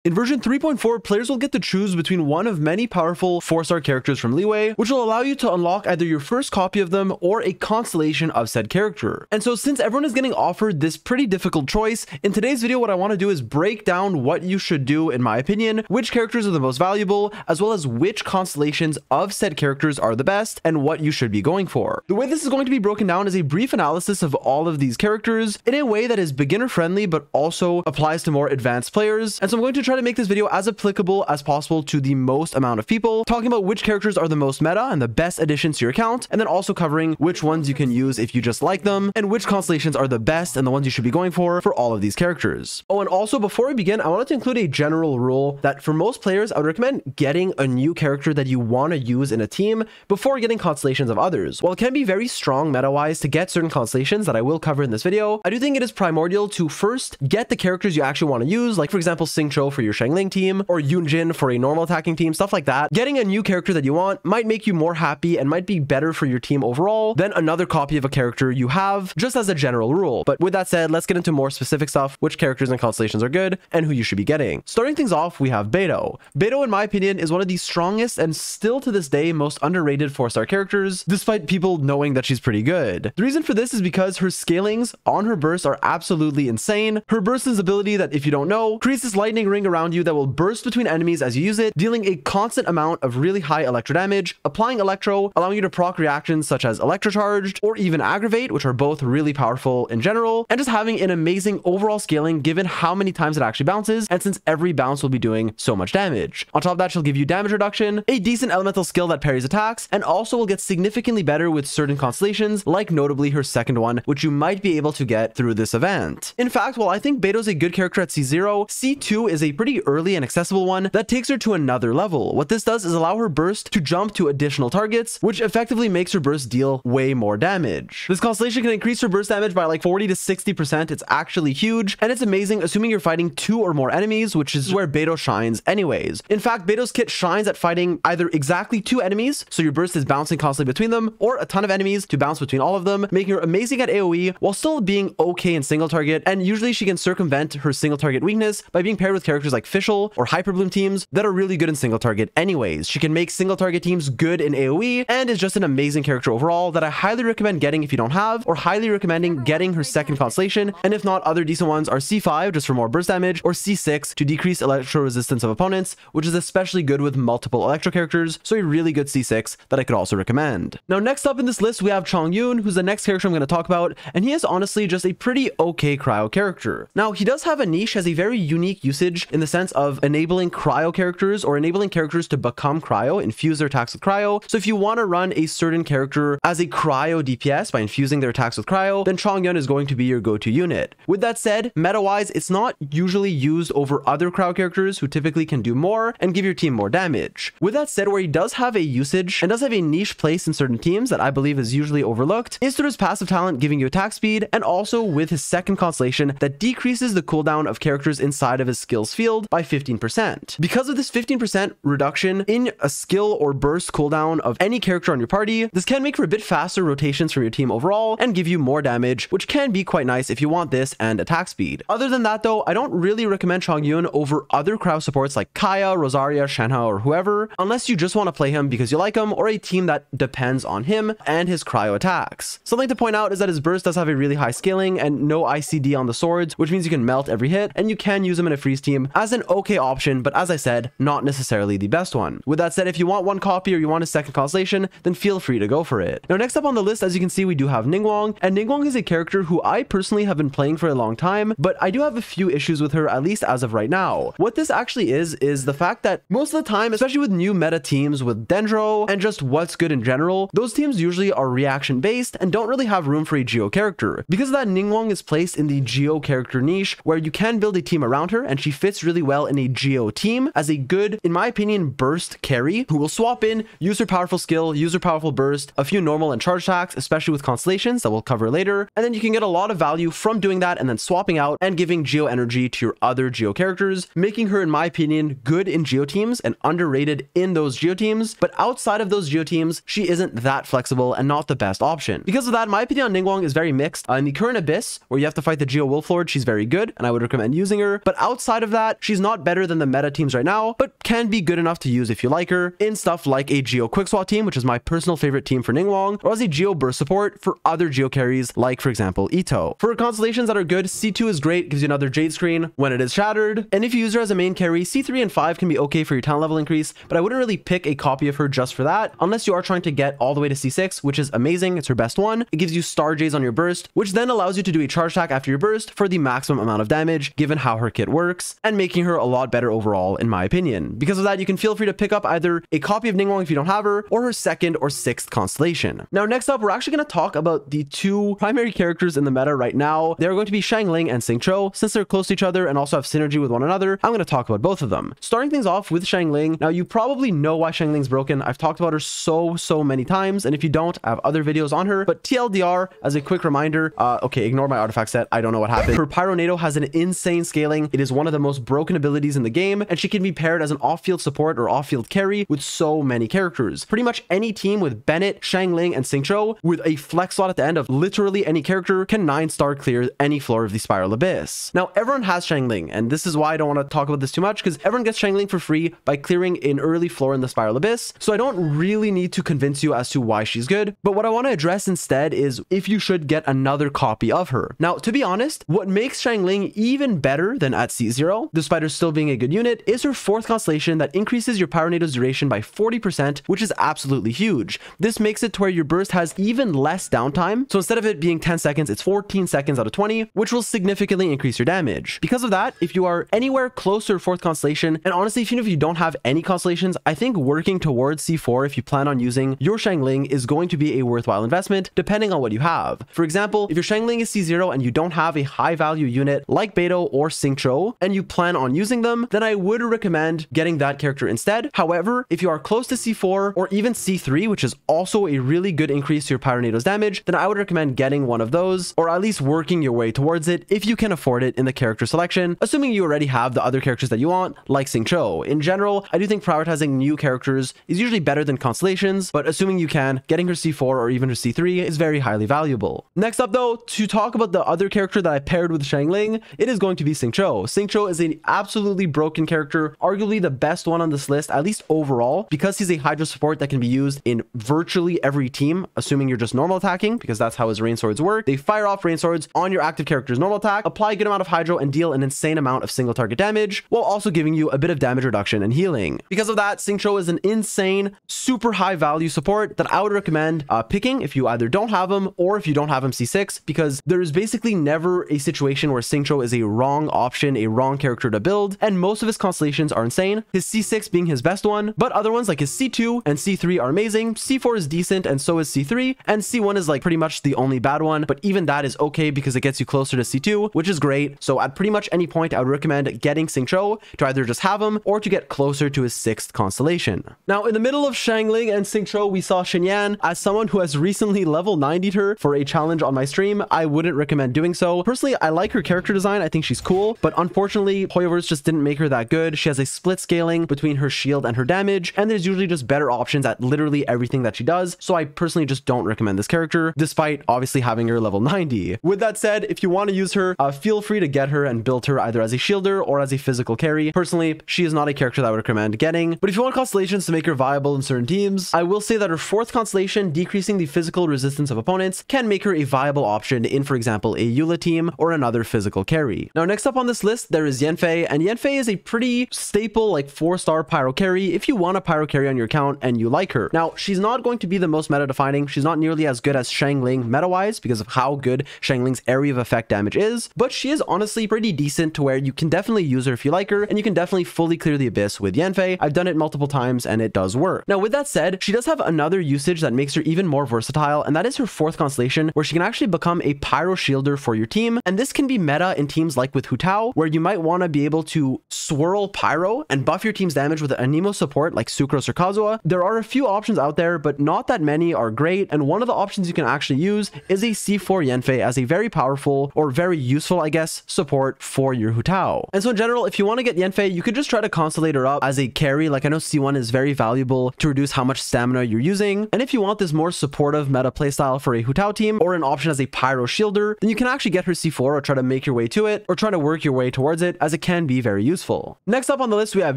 In version 3.4, players will get to choose between one of many powerful 4-star characters from Liyue, which will allow you to unlock either your first copy of them or a constellation of said character. And so since everyone is getting offered this pretty difficult choice, in today's video what I want to do is break down what you should do in my opinion, which characters are the most valuable, as well as which constellations of said characters are the best, and what you should be going for. The way this is going to be broken down is a brief analysis of all of these characters in a way that is beginner friendly but also applies to more advanced players. And so I'm going to try to make this video as applicable as possible to the most amount of people, talking about which characters are the most meta and the best additions to your account, and then also covering which ones you can use if you just like them, and which constellations are the best and the ones you should be going for all of these characters. Oh, and also before we begin, I wanted to include a general rule that for most players, I would recommend getting a new character that you want to use in a team before getting constellations of others. While it can be very strong meta-wise to get certain constellations that I will cover in this video, I do think it is primordial to first get the characters you actually want to use, like for example Xingqiu for your Xiangling team, or Yunjin for a normal attacking team, stuff like that. Getting a new character that you want might make you more happy and might be better for your team overall than another copy of a character you have, just as a general rule. But with that said, let's get into more specific stuff, which characters and constellations are good, and who you should be getting. Starting things off, we have Beidou. Beidou, in my opinion, is one of the strongest and still to this day most underrated 4-star characters, despite people knowing that she's pretty good. The reason for this is because her scalings on her bursts are absolutely insane. Her burst is ability that, if you don't know, creates this lightning ring around you that will burst between enemies as you use it, dealing a constant amount of really high electro damage, applying electro, allowing you to proc reactions such as electrocharged or even aggravate, which are both really powerful in general, and just having an amazing overall scaling given how many times it actually bounces, and since every bounce will be doing so much damage. On top of that, she'll give you damage reduction, a decent elemental skill that parries attacks, and also will get significantly better with certain constellations, like notably her second one, which you might be able to get through this event. In fact, while I think Beidou's a good character at C0, C2 is a pretty early and accessible one that takes her to another level. What this does is allow her burst to jump to additional targets, which effectively makes her burst deal way more damage. This constellation can increase her burst damage by like 40 to 60%. It's actually huge, and it's amazing assuming you're fighting 2 or more enemies, which is where Beidou shines anyways. In fact, Beidou's kit shines at fighting either exactly 2 enemies, so your burst is bouncing constantly between them, or a ton of enemies to bounce between all of them, making her amazing at AoE while still being okay in single target. And usually she can circumvent her single target weakness by being paired with characters like Fischl or Hyperbloom teams that are really good in single target anyways. She can make single target teams good in AoE and is just an amazing character overall that I highly recommend getting if you don't have, or highly recommending getting her second constellation, and if not, other decent ones are C5 just for more burst damage, or C6 to decrease electro resistance of opponents, which is especially good with multiple electro characters, so a really good C6 that I could also recommend. Now next up in this list we have Chongyun, who's the next character I'm going to talk about, and he is honestly just a pretty okay cryo character. Now he does have a niche, has a very unique usage in the sense of enabling cryo characters or enabling characters to become cryo, infuse their attacks with cryo. So if you want to run a certain character as a cryo DPS by infusing their attacks with cryo, then Chongyun is going to be your go-to unit. With that said, meta-wise, it's not usually used over other cryo characters who typically can do more and give your team more damage. With that said, where he does have a usage and does have a niche place in certain teams that I believe is usually overlooked is through his passive talent giving you attack speed, and also with his second constellation that decreases the cooldown of characters inside of his skills field by 15%. Because of this 15% reduction in a skill or burst cooldown of any character on your party, this can make for a bit faster rotations from your team overall and give you more damage, which can be quite nice if you want this and attack speed. Other than that though, I don't really recommend Chongyun over other cryo supports like Kaya, Rosaria, Shenhe, or whoever, unless you just want to play him because you like him, or a team that depends on him and his cryo attacks. Something to point out is that his burst does have a really high scaling and no ICD on the swords, which means you can melt every hit, and you can use him in a freeze team as an okay option, but as I said, not necessarily the best one. With that said, if you want one copy or you want a second constellation, then feel free to go for it. Now next up on the list, as you can see, we do have Ningguang, and Ningguang is a character who I personally have been playing for a long time, but I do have a few issues with her, at least as of right now. What this actually is the fact that most of the time, especially with new meta teams with Dendro and just what's good in general, those teams usually are reaction based and don't really have room for a Geo character. Because of that, Ningguang is placed in the Geo character niche where you can build a team around her, and she fits really well in a Geo team as a good, in my opinion, burst carry who will swap in, use her powerful skill, use her powerful burst, a few normal and charge attacks, especially with constellations that we'll cover later, and then you can get a lot of value from doing that and then swapping out and giving Geo energy to your other Geo characters, making her, in my opinion, good in Geo teams and underrated in those Geo teams. But outside of those Geo teams, she isn't that flexible and not the best option. Because of that, my opinion on Ningguang is very mixed. In the current Abyss, where you have to fight the Geo Wolf Lord, she's very good and I would recommend using her. But outside of that, that, she's not better than the meta teams right now, but can be good enough to use if you like her in stuff like a Geo Quick Swap team, which is my personal favorite team for Ningguang, or as a Geo Burst support for other Geo carries like, for example, Ito. For constellations that are good, C2 is great, gives you another Jade screen when it is shattered, and if you use her as a main carry, C3 and 5 can be okay for your talent level increase, but I wouldn't really pick a copy of her just for that, unless you are trying to get all the way to C6, which is amazing. It's her best one. It gives you Star J's on your burst, which then allows you to do a charge attack after your burst for the maximum amount of damage, given how her kit works, and making her a lot better overall, in my opinion. Because of that, you can feel free to pick up either a copy of Ningguang if you don't have her, or her 2nd or 6th constellation. Now, next up, we're actually going to talk about the 2 primary characters in the meta right now. They're going to be Xiangling and Xingqiu. Since they're close to each other and also have synergy with one another, I'm going to talk about both of them. Starting things off with Xiangling. Now, you probably know why Xiangling's broken. I've talked about her so many times, and if you don't, I have other videos on her, but TLDR, as a quick reminder, okay, ignore my artifact set. I don't know what happened. Her Pyronado has an insane scaling. It is one of the most broken abilities in the game, and she can be paired as an off-field support or off-field carry with so many characters. Pretty much any team with Bennett, Xiangling, and Xingqiu with a flex slot at the end of literally any character can 9-star clear any floor of the Spiral Abyss. Now, everyone has Xiangling, and this is why I don't want to talk about this too much, because everyone gets Xiangling for free by clearing an early floor in the Spiral Abyss, so I don't really need to convince you as to why she's good, but what I want to address instead is if you should get another copy of her. Now, to be honest, what makes Xiangling even better than at C0, despite her still being a good unit, is her 4th constellation that increases your Pyronado's duration by 40%, which is absolutely huge. This makes it to where your burst has even less downtime, so instead of it being 10 seconds, it's 14 seconds out of 20, which will significantly increase your damage. Because of that, if you are anywhere close to your 4th constellation, and honestly, even if you don't have any constellations, I think working towards C4 if you plan on using your Xiangling is going to be a worthwhile investment, depending on what you have. For example, if your Xiangling is C0 and you don't have a high value unit like Beidou or Xingqiu, and you plan on using them, then I would recommend getting that character instead. However, if you are close to C4 or even C3, which is also a really good increase to your Pyronado's damage, then I would recommend getting one of those, or at least working your way towards it if you can afford it in the character selection, assuming you already have the other characters that you want, like Xingqiu. In general, I do think prioritizing new characters is usually better than constellations, but assuming you can, getting her C4 or even her C3 is very highly valuable. Next up though, to talk about the other character that I paired with Xiangling, it is going to be Xingqiu. Xingqiu is an absolutely broken character, arguably the best one on this list, at least overall, because he's a Hydra support that can be used in virtually every team, assuming you're just normal attacking, because that's how his rain swords work. They fire off rain swords on your active character's normal attack, apply a good amount of Hydro, and deal an insane amount of single target damage, while also giving you a bit of damage reduction and healing. Because of that, Xingqiu is an insane, super high value support that I would recommend picking if you either don't have him or if you don't have him C6, because there is basically never a situation where Xingqiu is a wrong option, a wrong character to build, and most of his constellations are insane, his C6 being his best one, but other ones like his C2 and C3 are amazing, C4 is decent, and so is C3, and C1 is like pretty much the only bad one, but even that is okay because it gets you closer to C2, which is great. So at pretty much any point, I would recommend getting Xingqiu to either just have him or to get closer to his 6th constellation. Now, in the middle of Xiangling and Xingqiu, we saw Xinyan. As someone who has recently level 90'd her for a challenge on my stream, I wouldn't recommend doing so. Personally, I like her character design. I think she's cool, but unfortunately, Hoyoverse just didn't make her that good. She has a split scaling between her shield and her damage, and there's usually just better options at literally everything that she does. So I personally just don't recommend this character, despite obviously having her level 90. With that said, if you want to use her, feel free to get her and build her either as a shielder or as a physical carry. Personally, she is not a character that I would recommend getting, but if you want constellations to make her viable in certain teams, I will say that her 4th constellation, decreasing the physical resistance of opponents, can make her a viable option in, for example, a Eula team or another physical carry. Now, next up on this list, there is Yanfei, and Yanfei is a pretty staple, like 4-star pyro carry if you want a pyro carry on your account and you like her. Now, she's not going to be the most meta defining. She's not nearly as good as Xiangling meta-wise because of how good Xiangling's area of effect damage is, but she is honestly pretty decent to where you can definitely use her if you like her, and you can definitely fully clear the abyss with Yanfei. I've done it multiple times and it does work. Now, with that said, she does have another usage that makes her even more versatile, and that is her 4th constellation, where she can actually become a pyro shielder for your team, and this can be meta in teams like with Hu Tao, where you might want to be able to swirl pyro and buff your team's damage with an Anemo support like Sucrose or Kazuha. There are a few options out there, but not that many are great, and one of the options you can actually use is a C4 Yanfei as a very powerful, or very useful, I guess, support for your Hu Tao. And so in general, if you want to get Yanfei, you could just try to constellate her up as a carry. Like, I know C1 is very valuable to reduce how much stamina you're using, and if you want this more supportive meta playstyle for a Hu Tao team, or an option as a pyro shielder, then you can actually get her C4 or try to make your way to it, or try to work your way towards it, as it it can be very useful. Next up on the list, we have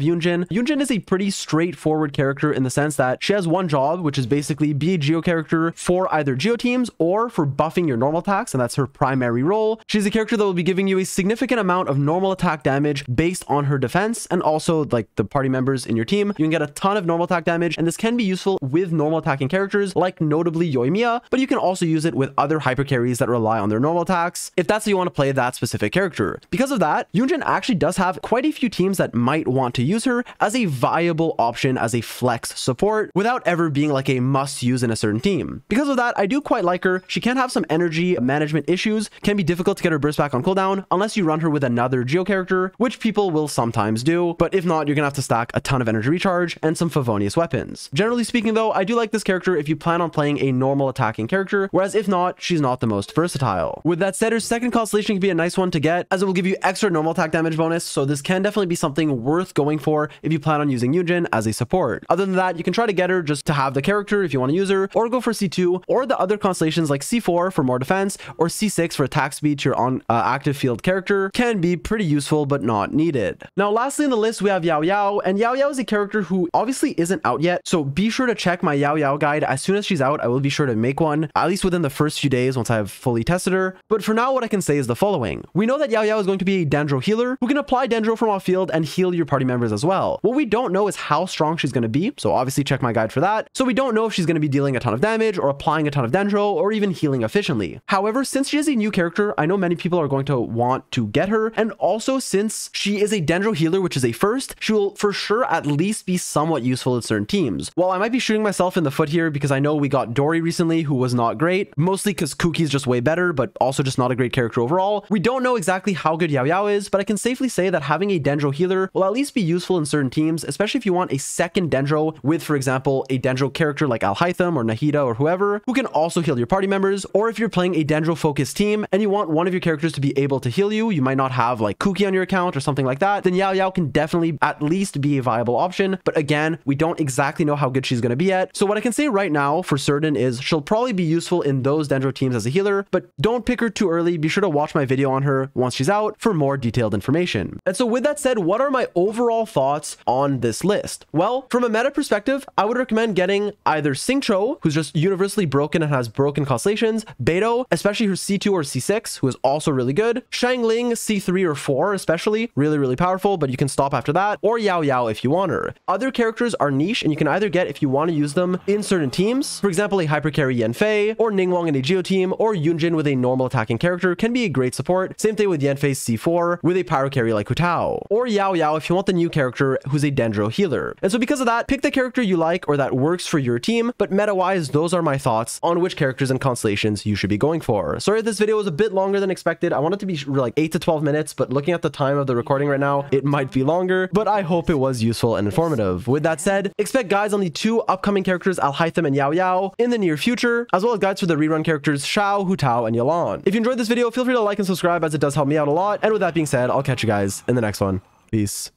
Yunjin. Yunjin is a pretty straightforward character in the sense that she has one job, which is basically be a Geo character for either Geo teams or for buffing your normal attacks, and that's her primary role. She's a character that will be giving you a significant amount of normal attack damage based on her defense, and also like the party members in your team. You can get a ton of normal attack damage, and this can be useful with normal attacking characters like notably Yoimiya, but you can also use it with other hyper carries that rely on their normal attacks if that's how you want to play that specific character. Because of that, Yunjin actually does have quite a few teams that might want to use her as a viable option as a flex support without ever being like a must use in a certain team. Because of that, I do quite like her. She can have some energy management issues, can be difficult to get her burst back on cooldown unless you run her with another Geo character, which people will sometimes do, but if not, you're gonna have to stack a ton of energy recharge and some Favonius weapons. Generally speaking though, I do like this character if you plan on playing a normal attacking character, whereas if not, she's not the most versatile. With that said, her second constellation can be a nice one to get as it will give you extra normal attack damage bonus, so this can definitely be something worth going for if you plan on using Yunjin as a support. Other than that, you can try to get her just to have the character if you want to use her, or go for C2, or the other constellations like C4 for more defense, or C6 for attack speed to your on active field character can be pretty useful but not needed. Now lastly in the list we have Yaoyao, and Yaoyao is a character who obviously isn't out yet, so be sure to check my Yaoyao guide. As soon as she's out, I will be sure to make one, at least within the first few days once I have fully tested her. But for now, what I can say is the following. We know that Yaoyao is going to be a Dendro healer who can apply Dendro from off field and heal your party members as well. What we don't know is how strong she's going to be, so obviously check my guide for that. So we don't know if she's going to be dealing a ton of damage or applying a ton of Dendro or even healing efficiently. However, since she is a new character, I know many people are going to want to get her, and also since she is a Dendro healer, which is a first, she will for sure at least be somewhat useful in certain teams. While I might be shooting myself in the foot here because I know we got Dory recently who was not great, mostly because Kuki's just way better, but also just not a great character overall. We don't know exactly how good Yaoyao is, but I can safely say that having a Dendro healer will at least be useful in certain teams, especially if you want a second Dendro with, for example, a Dendro character like Alhaitham or Nahida or whoever, who can also heal your party members, or if you're playing a Dendro focused team and you want one of your characters to be able to heal you, you might not have like Kuki on your account or something like that, then Yaoyao can definitely at least be a viable option. But again, we don't exactly know how good she's going to be yet. So what I can say right now for certain is she'll probably be useful in those Dendro teams as a healer, but don't pick her too early. Be sure to watch my video on her once she's out for more detailed information. And so with that said, what are my overall thoughts on this list? Well, from a meta perspective, I would recommend getting either Xingqiu, who's just universally broken and has broken constellations, Beidou, especially her C2 or C6, who is also really good, Xiangling C3 or 4 especially, really powerful, but you can stop after that, or Yaoyao if you want her. Other characters are niche and you can either get if you want to use them in certain teams. For example, a hyper carry Yanfei, or Ningguang in a Geo team, or Yunjin with a normal attacking character can be a great support. Same thing with Yanfei's C4 with a pyro carry like Hu Tao, or Yaoyao if you want the new character who's a Dendro healer. And so because of that, pick the character you like or that works for your team, but meta-wise, those are my thoughts on which characters and constellations you should be going for. Sorry this video was a bit longer than expected. I wanted to be like 8 to 12 minutes, but looking at the time of the recording right now, it might be longer, but I hope it was useful and informative. With that said, expect guides on the 2 upcoming characters Alhaitham and Yaoyao in the near future, as well as guides for the rerun characters Xiao, Hu Tao, and Yelan. If you enjoyed this video, feel free to like and subscribe as it does help me out a lot. And with that being said, I'll catch you guys in the next one. Peace.